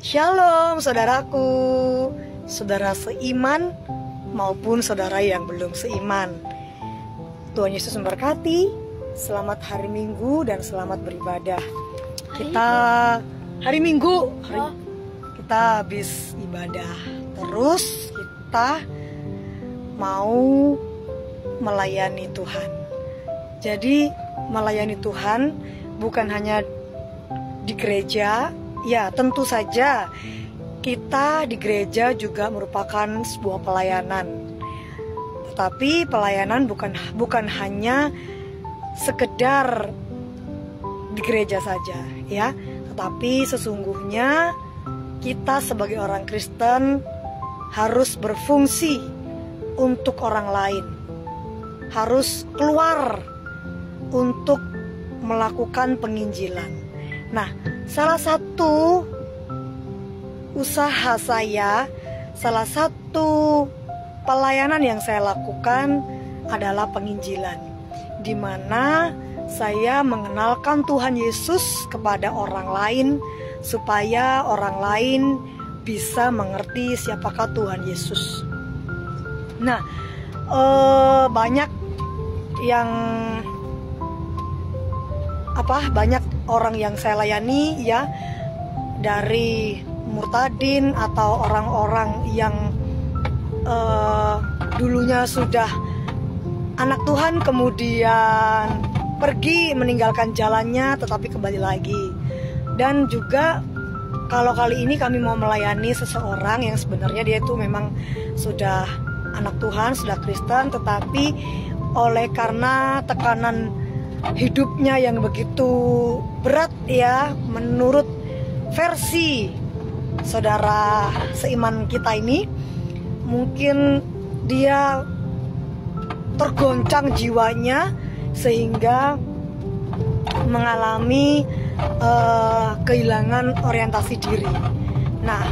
Shalom saudaraku, saudara seiman maupun saudara yang belum seiman. Tuhan Yesus memberkati. Selamat hari Minggu dan selamat beribadah. Hari Minggu kita habis ibadah. Terus kita mau melayani Tuhan. Jadi melayani Tuhan bukan hanya di gereja. Ya, tentu saja kita di gereja juga merupakan sebuah pelayanan. Tetapi pelayanan bukan hanya sekedar di gereja saja, ya. Tetapi sesungguhnya kita sebagai orang Kristen harus berfungsi untuk orang lain. Harus keluar untuk melakukan penginjilan. Nah, salah satu usaha saya, salah satu pelayanan yang saya lakukan adalah penginjilan, di mana saya mengenalkan Tuhan Yesus kepada orang lain supaya orang lain bisa mengerti siapakah Tuhan Yesus. Nah, banyak orang yang saya layani, ya, dari murtadin atau orang-orang yang dulunya sudah anak Tuhan kemudian pergi meninggalkan jalannya tetapi kembali lagi. Dan juga kalau kali ini kami mau melayani seseorang yang sebenarnya dia itu memang sudah anak Tuhan, sudah Kristen, tetapi oleh karena tekanan hidupnya yang begitu berat, ya, menurut versi saudara seiman kita ini, mungkin dia tergoncang jiwanya sehingga mengalami kehilangan orientasi diri. Nah,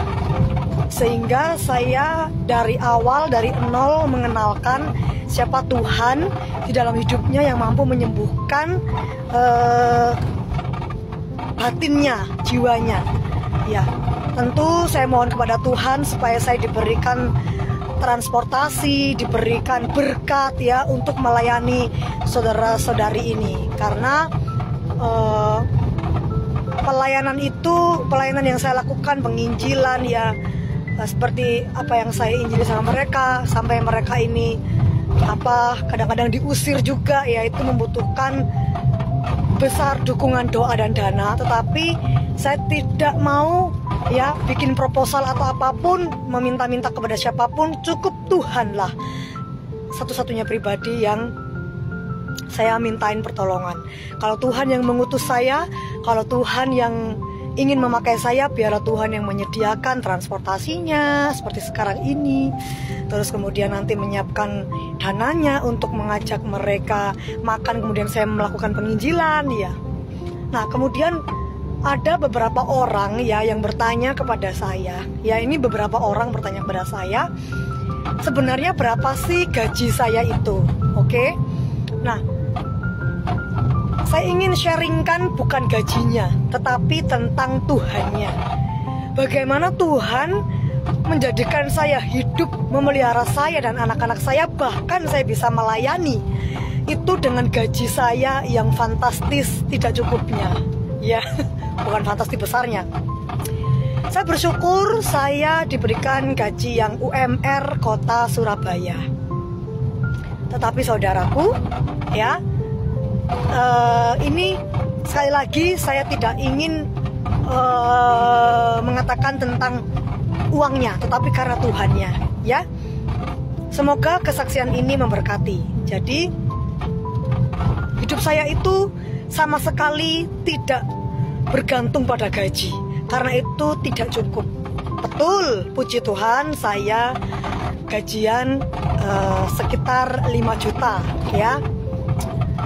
sehingga saya dari awal, dari nol, mengenalkan siapa Tuhan di dalam hidupnya yang mampu menyembuhkan batinnya, jiwanya. Ya, tentu saya mohon kepada Tuhan supaya saya diberikan transportasi, diberikan berkat, ya, untuk melayani saudara-saudari ini. Karena pelayanan yang saya lakukan, penginjilan, ya, seperti apa yang saya injili sama mereka, sampai mereka ini kadang-kadang diusir juga, ya, itu membutuhkan besar dukungan doa dan dana. Tetapi saya tidak mau, ya, bikin proposal atau apapun, meminta-minta kepada siapapun. Cukup Tuhanlah satu-satunya pribadi yang saya mintain pertolongan. Kalau Tuhan yang mengutus saya, kalau Tuhan yang ingin memakai saya, biarlah Tuhan yang menyediakan transportasinya seperti sekarang ini. Terus kemudian nanti menyiapkan dananya untuk mengajak mereka makan, kemudian saya melakukan penginjilan, ya. Nah, kemudian ada beberapa orang, ya, yang bertanya kepada saya. Ya, ini beberapa orang bertanya kepada saya, sebenarnya berapa sih gaji saya itu? Oke. Nah, saya ingin sharingkan bukan gajinya, tetapi tentang Tuhannya. Bagaimana Tuhan menjadikan saya hidup, memelihara saya dan anak-anak saya, bahkan saya bisa melayani itu dengan gaji saya yang fantastis, tidak cukupnya, ya, bukan fantastis besarnya. Saya bersyukur saya diberikan gaji yang UMR Kota Surabaya. Tetapi saudaraku, ya, ini sekali lagi saya tidak ingin mengatakan tentang uangnya, tetapi karena Tuhannya, ya. Semoga kesaksian ini memberkati. Jadi hidup saya itu sama sekali tidak bergantung pada gaji, karena itu tidak cukup. Betul, puji Tuhan, saya gajian sekitar 5 juta, ya.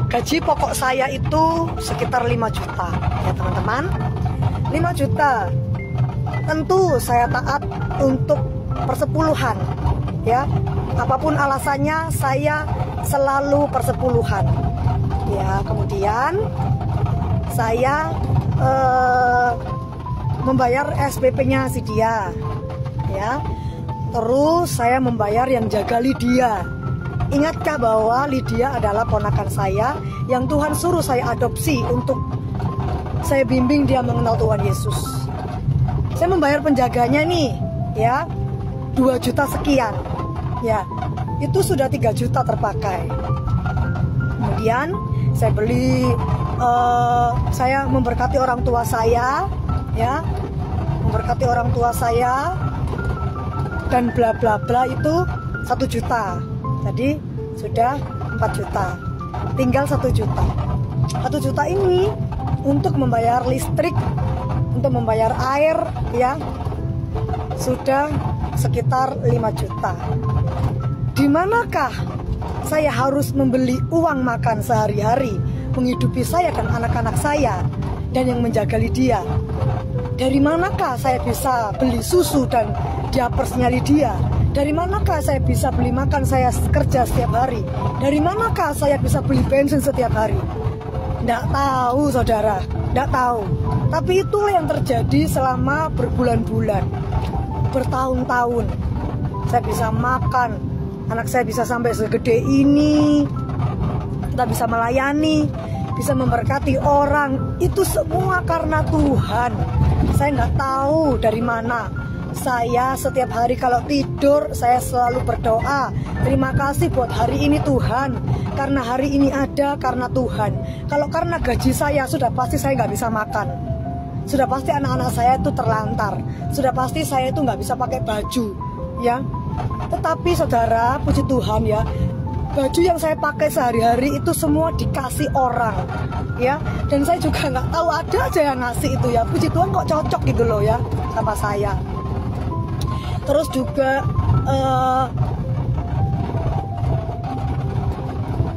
Gaji pokok saya itu sekitar 5 juta, ya teman-teman. 5 juta. Tentu saya taat untuk persepuluhan, ya. Apapun alasannya, saya selalu persepuluhan. Ya, kemudian saya membayar SPP-nya si dia, ya. Terus saya membayar yang jaga Lydia. Ingatkah bahwa Lydia adalah ponakan saya yang Tuhan suruh saya adopsi untuk saya bimbing dia mengenal Tuhan Yesus. Saya membayar penjaganya nih, ya, 2 juta sekian, ya. Itu sudah 3 juta terpakai. Kemudian saya beli, saya memberkati orang tua saya, ya, memberkati orang tua saya, dan bla bla bla itu 1 juta. Jadi sudah 4 juta. Tinggal 1 juta. 1 juta ini untuk membayar listrik, untuk membayar air, ya, sudah sekitar 5 juta. Di manakah saya harus membeli uang makan sehari-hari, menghidupi saya dan anak-anak saya, dan yang menjaga Lydia? Dari manakah saya bisa beli susu dan diapersnya Lydia? Dari manakah saya bisa beli makan saya kerja setiap hari? Dari manakah saya bisa beli bensin setiap hari? Nggak tahu, saudara, nggak tahu. Tapi itulah yang terjadi selama berbulan-bulan, bertahun-tahun. Saya bisa makan, anak saya bisa sampai segede ini, kita bisa melayani, bisa memberkati orang. Itu semua karena Tuhan. Saya nggak tahu dari mana. Saya setiap hari kalau tidur, saya selalu berdoa, terima kasih buat hari ini Tuhan, karena hari ini ada karena Tuhan. Kalau karena gaji saya, sudah pasti saya nggak bisa makan. Sudah pasti anak-anak saya itu terlantar. Sudah pasti saya itu nggak bisa pakai baju, ya. Tetapi saudara, puji Tuhan, ya, baju yang saya pakai sehari-hari itu semua dikasih orang, ya. Dan saya juga nggak tahu, ada aja yang ngasih itu, ya. Puji Tuhan kok cocok gitu loh, ya, sama saya. Terus juga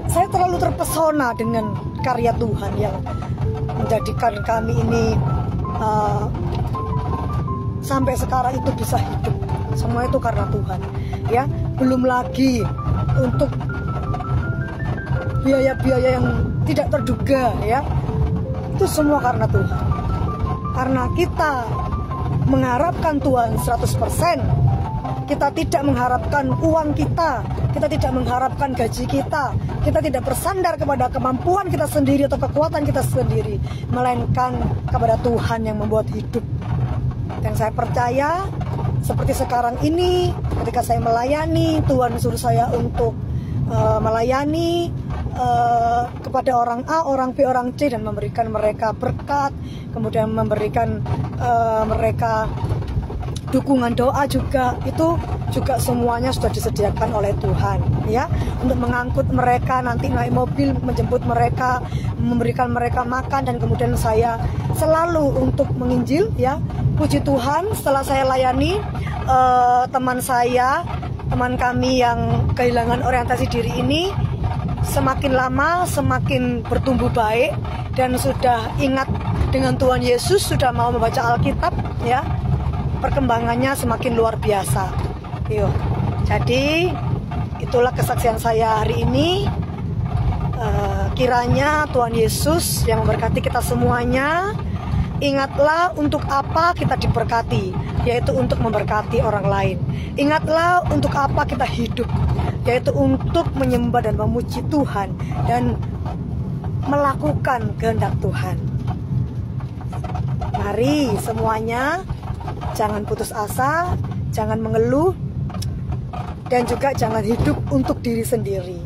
saya terlalu terpesona dengan karya Tuhan yang menjadikan kami ini sampai sekarang itu bisa hidup. Semua itu karena Tuhan, ya. Belum lagi untuk biaya-biaya yang tidak terduga, ya. Itu semua karena Tuhan. Karena kita mengharapkan Tuhan 100%. Kita tidak mengharapkan uang kita tidak mengharapkan gaji kita tidak bersandar kepada kemampuan kita sendiri atau kekuatan kita sendiri, melainkan kepada Tuhan yang membuat hidup. Dan saya percaya seperti sekarang ini, ketika saya melayani, Tuhan suruh saya untuk melayani kepada orang A, orang B, orang C, dan memberikan mereka berkat, kemudian memberikan mereka dukungan doa juga. Itu juga semuanya sudah disediakan oleh Tuhan, ya, untuk mengangkut mereka, nanti naik mobil menjemput mereka, memberikan mereka makan, dan kemudian saya selalu untuk menginjil, ya. Puji Tuhan, setelah saya layani teman kami yang kehilangan orientasi diri ini, semakin lama semakin bertumbuh baik dan sudah ingat dengan Tuhan Yesus, sudah mau membaca Alkitab, ya. Perkembangannya semakin luar biasa. Yuk. Jadi itulah kesaksian saya hari ini. Kiranya Tuhan Yesus yang memberkati kita semuanya. Ingatlah untuk apa kita diberkati, yaitu untuk memberkati orang lain. Ingatlah untuk apa kita hidup, yaitu untuk menyembah dan memuji Tuhan dan melakukan kehendak Tuhan. Mari semuanya, jangan putus asa, jangan mengeluh, dan juga jangan hidup untuk diri sendiri.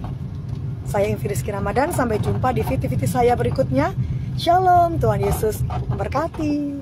Saya Invi Rizky Ramadan, sampai jumpa di video-video saya berikutnya. Shalom, Tuhan Yesus memberkati.